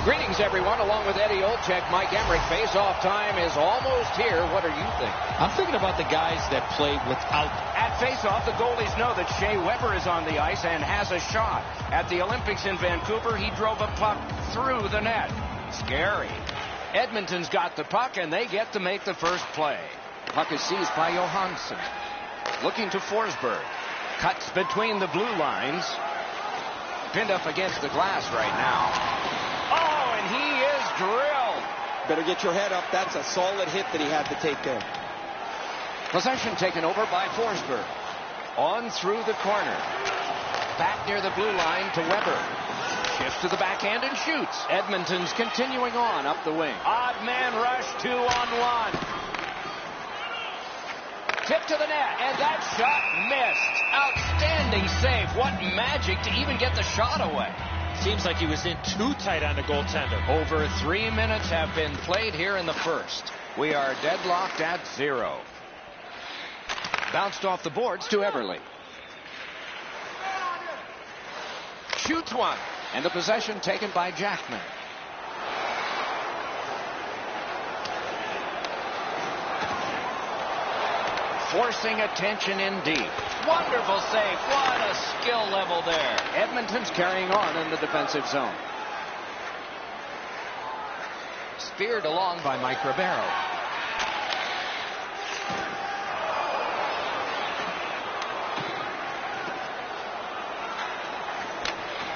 Greetings, everyone. Along with Eddie Olczyk, Mike Emmerich. Face-off time is almost here. What are you thinking? I'm thinking about the guys that play without. At face-off, the goalies know that Shea Weber is on the ice and has a shot. At the Olympics in Vancouver, he drove a puck through the net. Scary. Edmonton's got the puck, and they get to make the first play. Puck is seized by Johansson. Looking to Forsberg. Cuts between the blue lines. Pinned up against the glass right now. Oh, and he is drilled. Better get your head up. That's a solid hit that he had to take there. Possession taken over by Forsberg. On through the corner. Back near the blue line to Weber. Shifts to the backhand and shoots. Edmonton's continuing on up the wing. Odd man rush, 2-on-1. Tip to the net, and that shot missed. Outstanding save. What magic to even get the shot away. Seems like he was in too tight on the goaltender. Over 3 minutes have been played here in the first. We are deadlocked at 0. Bounced off the boards to Everly. Shoots one. And the possession taken by Jackman. Forcing attention indeed. Wonderful save. What a skill level there. Edmonton's carrying on in the defensive zone. Speared along by Mike Ribeiro.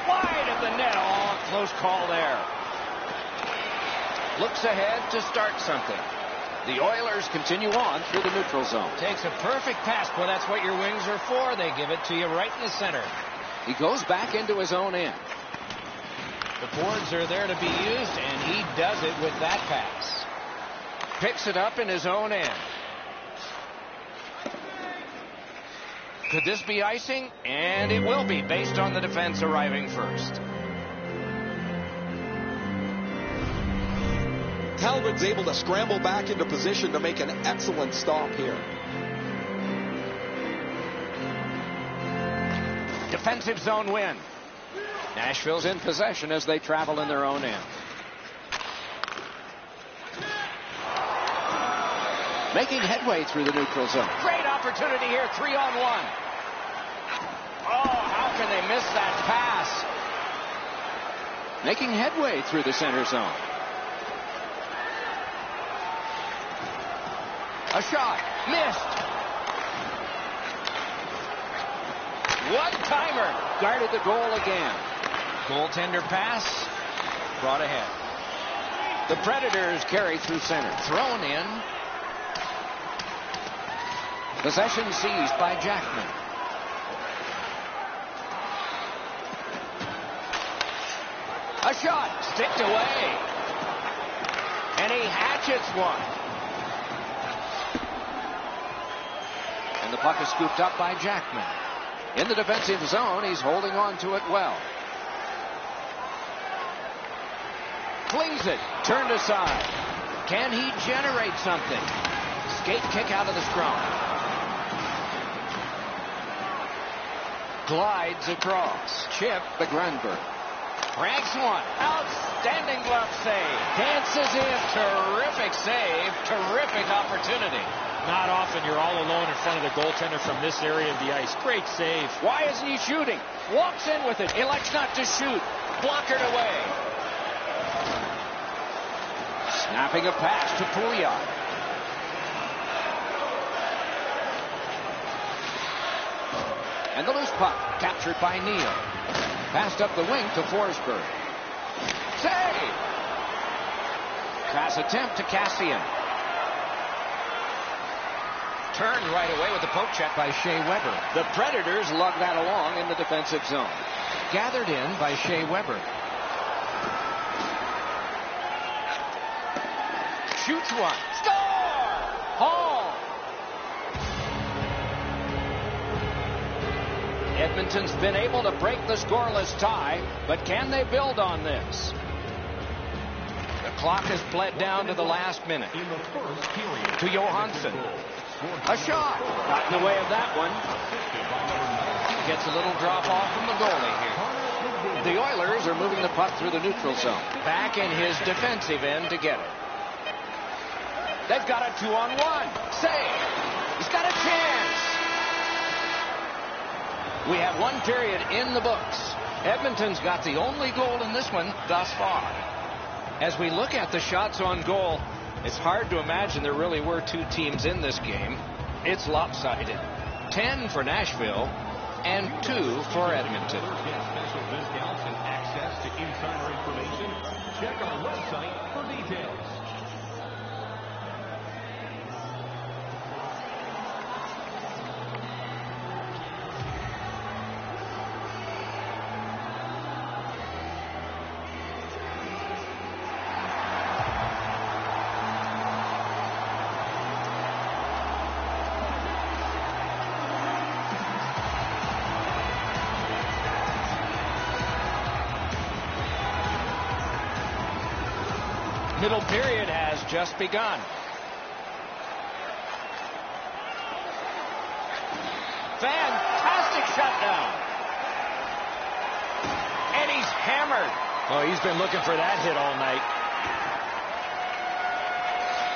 Wide of the net. Oh, close call there. Looks ahead to start something. The Oilers continue on through the neutral zone. Takes a perfect pass. Well, that's what your wings are for. They give it to you right in the center. He goes back into his own end. The boards are there to be used, and he does it with that pass. Picks it up in his own end. Could this be icing? And it will be, based on the defense arriving first. Talbot's able to scramble back into position to make an excellent stop here. Defensive zone win. Nashville's in possession as they travel in their own end. Making headway through the neutral zone. Great opportunity here, 3-on-1. Oh, how can they miss that pass? Making headway through the center zone. A shot. Missed. One-timer. Guarded the goal again. Goaltender pass. Brought ahead. The Predators carry through center. Thrown in. Possession seized by Jackman. A shot. Sticked away. And he hatchets one. And the puck is scooped up by Jackman. In the defensive zone, he's holding on to it well. Flings it. Turned aside. Can he generate something? Skate kick out of the scrum. Glides across. Chip the Grunberg. Ranks one. Outstanding glove save. Dances in. Terrific save. Terrific opportunity. Not often you're all alone in front of the goaltender from this area of the ice. Great save. Why isn't he shooting? Walks in with it. Elects not to shoot. Blockered away. Snapping a pass to Pouliot. And the loose puck captured by Neal. Passed up the wing to Forsberg. Save! Pass attempt to Cassian. Turned right away with the poke check by Shea Weber. The Predators lug that along in the defensive zone. Gathered in by Shea Weber. Shoots one. Score! Hall! Edmonton's been able to break the scoreless tie, but can they build on this? The clock has bled down to the last minute. To Johansson. A shot. Got in the way of that one. Gets a little drop off from the goalie here. The Oilers are moving the puck through the neutral zone. Back in his defensive end to get it. They've got a 2-on-1. Save. He's got a chance. We have one period in the books. Edmonton's got the only goal in this one thus far. As we look at the shots on goal, it's hard to imagine there really were two teams in this game. It's lopsided. 10 for Nashville and 2 for Edmonton. Get special discounts and access to insider information. Check our website for details. Middle period has just begun. Fantastic shutdown. And he's hammered. Oh, he's been looking for that hit all night.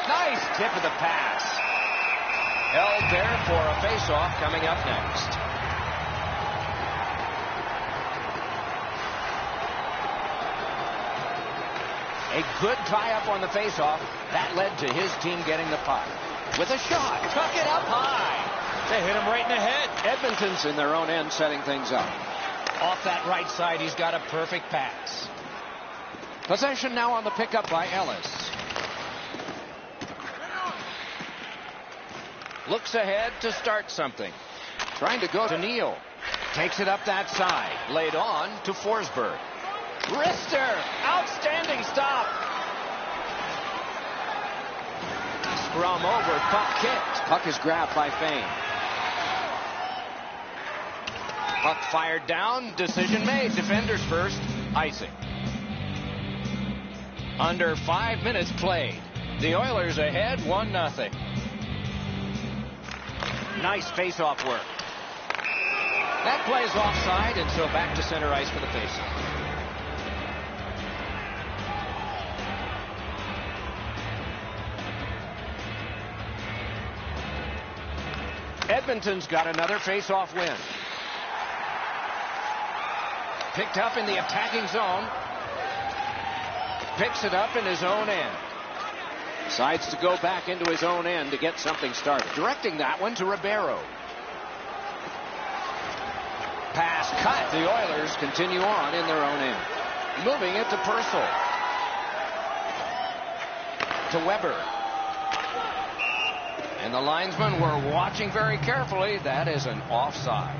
Nice tip of the pass. Held there for a faceoff coming up next. A good tie-up on the faceoff. That led to his team getting the puck. With a shot. Tuck it up high. They hit him right in the head. Edmonton's in their own end setting things up. Off that right side, he's got a perfect pass. Possession now on the pickup by Ellis. Looks ahead to start something. Trying to go to Neal. Takes it up that side. Laid on to Forsberg. Wrister, outstanding stop. Scrum over, puck kicked. Puck is grabbed by Fane. Puck fired down, decision made. Defenders first, icing. Under 5 minutes played. The Oilers ahead 1-0. Nice face-off work. That plays offside, and so back to center ice for the face-off. Edmonton's got another face-off win. Picked up in the attacking zone. Picks it up in his own end. Decides to go back into his own end to get something started. Directing that one to Ribeiro. Pass cut. The Oilers continue on in their own end. Moving it to Purcell. To Weber. And the linesmen were watching very carefully. That is an offside.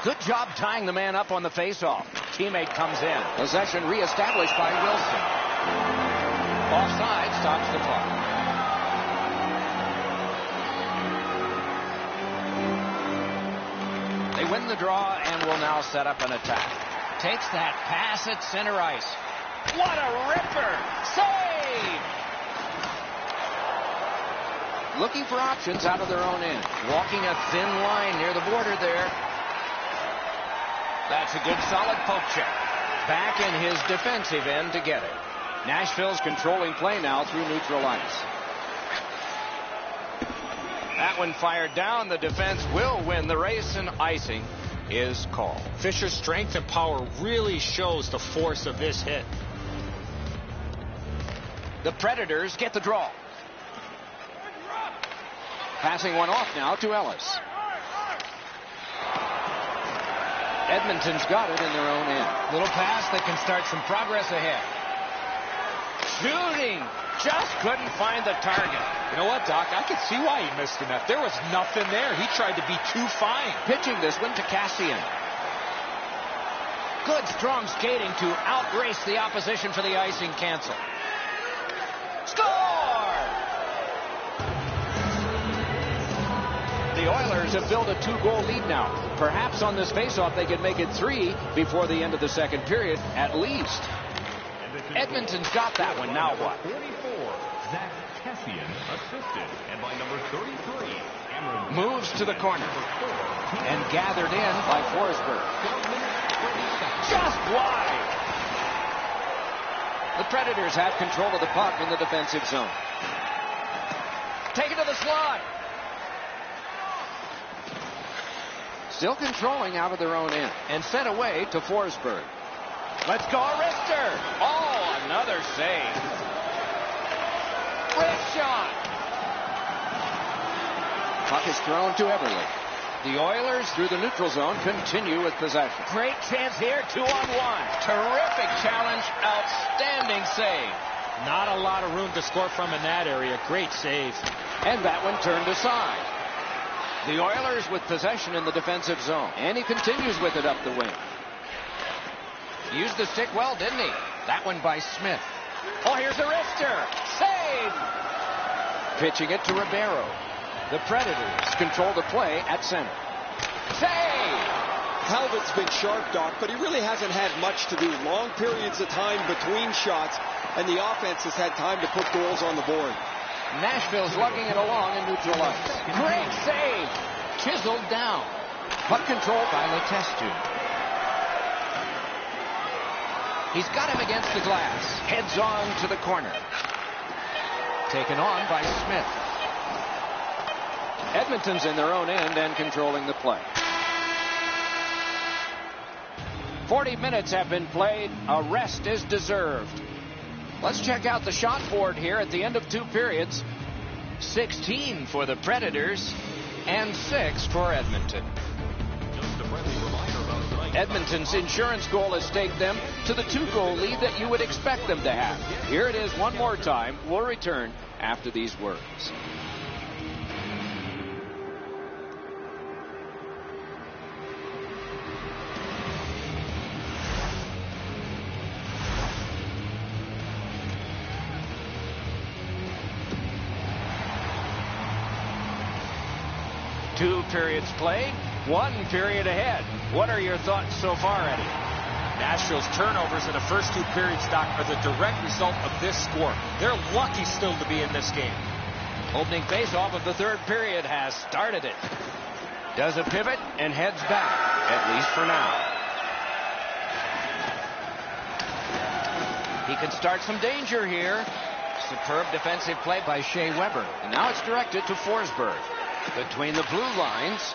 Good job tying the man up on the faceoff. Teammate comes in. Possession reestablished by Wilson. Offside stops the clock. They win the draw and will now set up an attack. Takes that pass at center ice. What a ripper! Save! Looking for options out of their own end. Walking a thin line near the border there. That's a good solid poke check. Back in his defensive end to get it. Nashville's controlling play now through neutral ice. That one fired down. The defense will win the race, and icing is called. Fisher's strength and power really shows the force of this hit. The Predators get the draw. Passing one off now to Ellis. Edmonton's got it in their own end. Little pass that can start some progress ahead. Shooting. Just couldn't find the target. You know what, Doc? I could see why he missed the net. There was nothing there. He tried to be too fine. Pitching this one to Cassian. Good strong skating to outrace the opposition for the icing cancel. Score! The Oilers have built a 2-goal lead now. Perhaps on this faceoff they could make it 3 before the end of the second period, at least. Edmonton's got that one. Now what? 44, Zach Cassian assisted, and by number 33, Moves to the corner. And gathered in by Forsberg. Just wide. The Predators have control of the puck in the defensive zone. Taken to the slot. Still controlling out of their own end. And sent away to Forsberg. Let's go, Rister. Oh, another save. Wrist shot. Puck is thrown to Everly. The Oilers through the neutral zone continue with possession. Great chance here, 2-on-1. Terrific challenge, outstanding save. Not a lot of room to score from in that area. Great save. And that one turned aside. The Oilers with possession in the defensive zone. And he continues with it up the wing. Used the stick well, didn't he? That one by Smith. Oh, here's a wrister. Save! Pitching it to Ribeiro. The Predators control the play at center. Save! Talbot's been sharp, Doc, but he really hasn't had much to do. Long periods of time between shots, and the offense has had time to put goals on the board. Nashville's lugging it along in neutral ice. Great save! Chiseled down. Puck control by Letestu. He's got him against the glass. Heads on to the corner. Taken on by Smith. Edmonton's in their own end and controlling the play. 40 minutes have been played. A rest is deserved. Let's check out the shot board here at the end of 2 periods. 16 for the Predators and 6 for Edmonton. Edmonton's insurance goal has staked them to the 2-goal lead that you would expect them to have. Here it is one more time. We'll return after these words. Two periods played, 1 period ahead. What are your thoughts so far, Eddie? Nashville's turnovers in the first 2 periods, Doc, are the direct result of this score. They're lucky still to be in this game. Opening faceoff of the 3rd period has started it. Does a pivot and heads back, at least for now. He can start some danger here. Superb defensive play by Shea Weber. And now it's directed to Forsberg. Between the blue lines.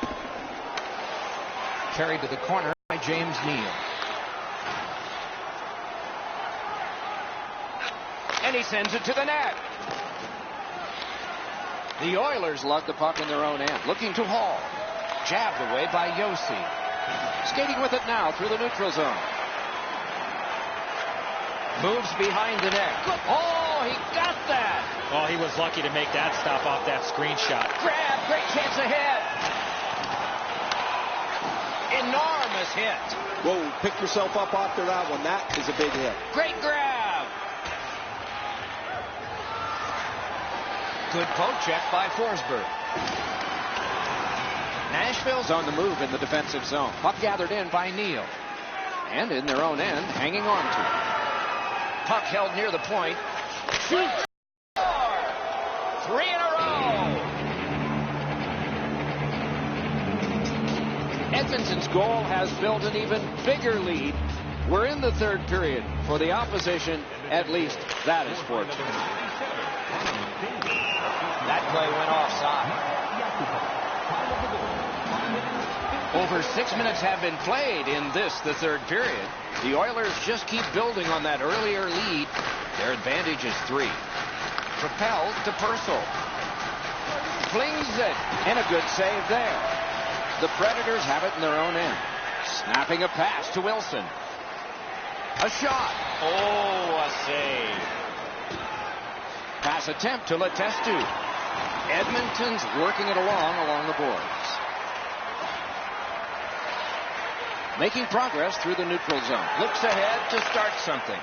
Carried to the corner by James Neal. And he sends it to the net. The Oilers lug the puck in their own end. Looking to Hall. Jabbed away by Yossi. Skating with it now through the neutral zone. Moves behind the net. Oh, he got that. Oh, he was lucky to make that stop off that screen shot. Grab, great chance ahead. Enormous hit. Whoa, pick yourself up after that one. That is a big hit. Great grab. Good poke check by Forsberg. Nashville's on the move in the defensive zone. Puck gathered in by Neal. And in their own end, hanging on to it. Puck held near the point. Shoot! 3 in a row! Edmonton's goal has built an even bigger lead. We're in the 3rd period. For the opposition, at least that is fortunate. That play went offside. Over 6 minutes have been played in this, the 3rd period. The Oilers just keep building on that earlier lead. Their advantage is 3. Propelled to Purcell. Flings it. And a good save there. The Predators have it in their own end. Snapping a pass to Wilson. A shot. Oh, a save. Pass attempt to Letestu. Edmonton's working it along the boards. Making progress through the neutral zone. Looks ahead to start something.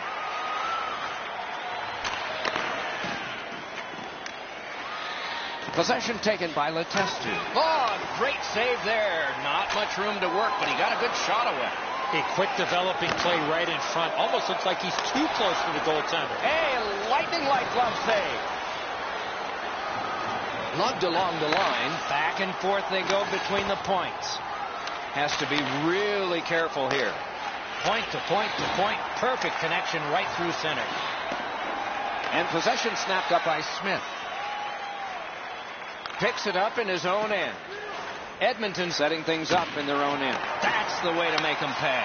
Possession taken by Letestu. Oh, great save there. Not much room to work, but he got a good shot away. A quick developing play right in front. Almost looks like he's too close to the goaltender. A lightning-like glove save. Lugged along the line. Back and forth they go between the points. Has to be really careful here. Point to point to point. Perfect connection right through center. And possession snapped up by Smith. Picks it up in his own end. Edmonton setting things up in their own end. That's the way to make them pay.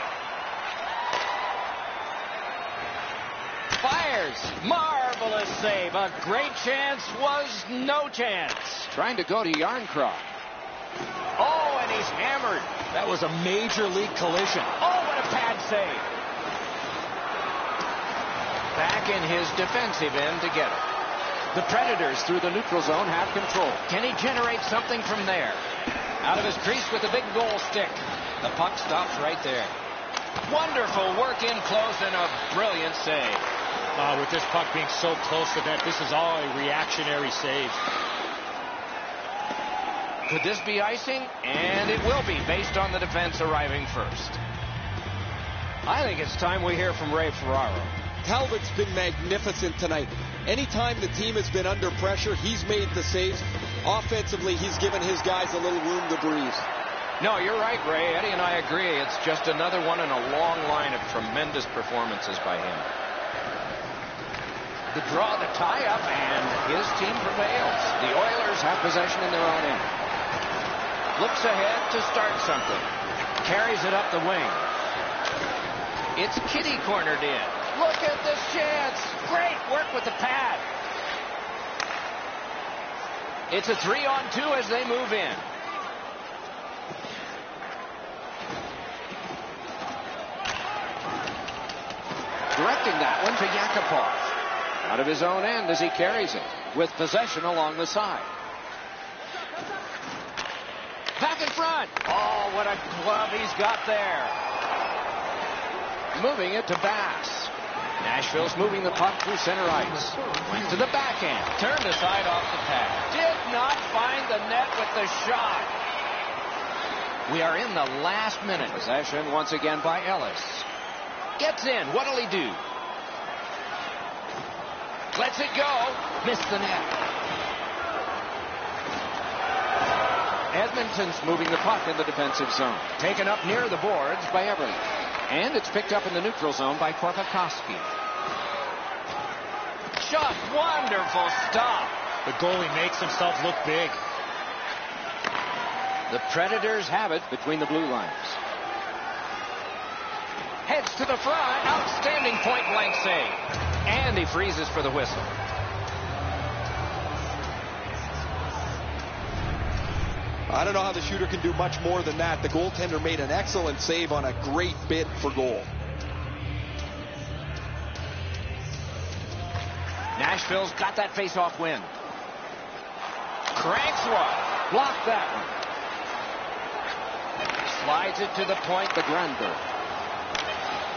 Fires. Marvelous save. A great chance was no chance. Trying to go to Yarncroft. Oh, and he's hammered. That was a major league collision. Oh, what a pad save. Back in his defensive end to get it. The Predators through the neutral zone have control. Can he generate something from there? Out of his crease with the big goal stick. The puck stops right there. Wonderful work in close and a brilliant save. With this puck being so close to net, this is all a reactionary save. Could this be icing? And it will be, based on the defense arriving first. I think it's time we hear from Ray Ferraro. Talbot's been magnificent tonight. Anytime the team has been under pressure, he's made the saves. Offensively, he's given his guys a little room to breathe. No, you're right, Ray. Eddie and I agree. It's just another one in a long line of tremendous performances by him. The draw, the tie-up, and his team prevails. The Oilers have possession in their own end. Looks ahead to start something. Carries it up the wing. It's kitty cornered in. Look at this chance. Great work with the pad. It's a 3-on-2 as they move in. Directing that one to Yakupov. Out of his own end as he carries it. With possession along the side. Back in front. Oh, what a glove he's got there. Moving it to Bass. Nashville's moving the puck through center ice. Went to the backhand. Turned aside off the pad. Did not find the net with the shot. We are in the last minute. Possession once again by Ellis. Gets in. What'll he do? Lets it go. Missed the net. Edmonton's moving the puck in the defensive zone. Taken up near the boards by Everly. And it's picked up in the neutral zone by Korpikoski. Shot. Wonderful stop. The goalie makes himself look big. The Predators have it between the blue lines. Heads to the front. Outstanding point-blank save. And he freezes for the whistle. I don't know how the shooter can do much more than that. The goaltender made an excellent save on a great bid for goal. Nashville's got that face-off win. Cranks one. Blocked that one. Slides it to the point to Grunberg.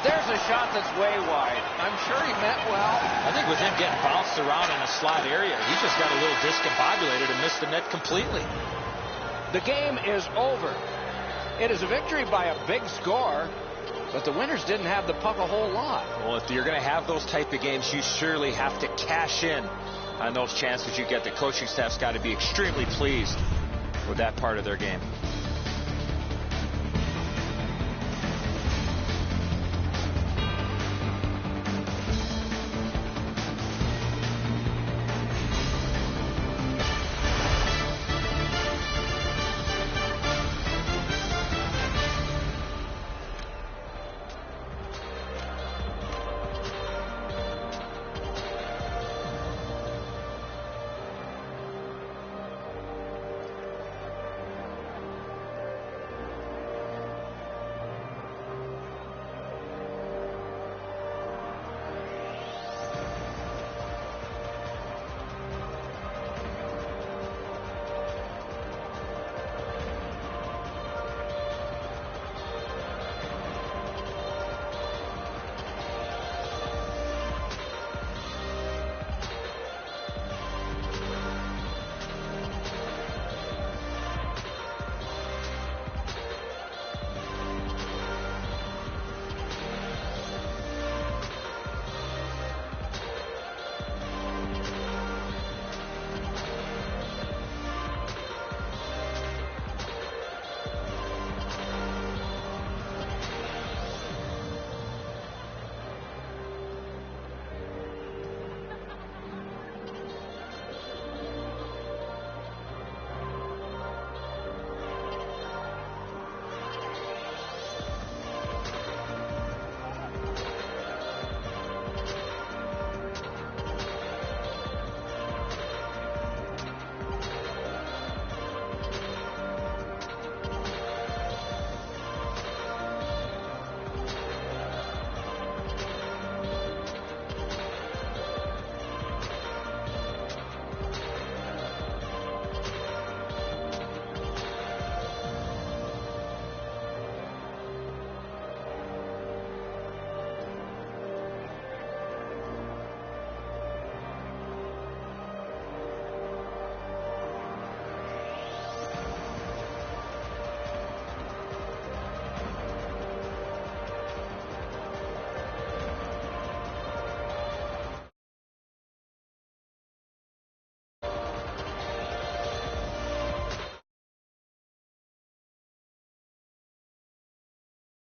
There's a shot that's way wide. I'm sure he meant well. I think with him getting bounced around in a slot area, he just got a little discombobulated and missed the net completely. The game is over. It is a victory by a big score, but the Winners didn't have the puck a whole lot. Well, if you're going to have those type of games, you surely have to cash in on those chances you get. The coaching staff's got to be extremely pleased with that part of their game.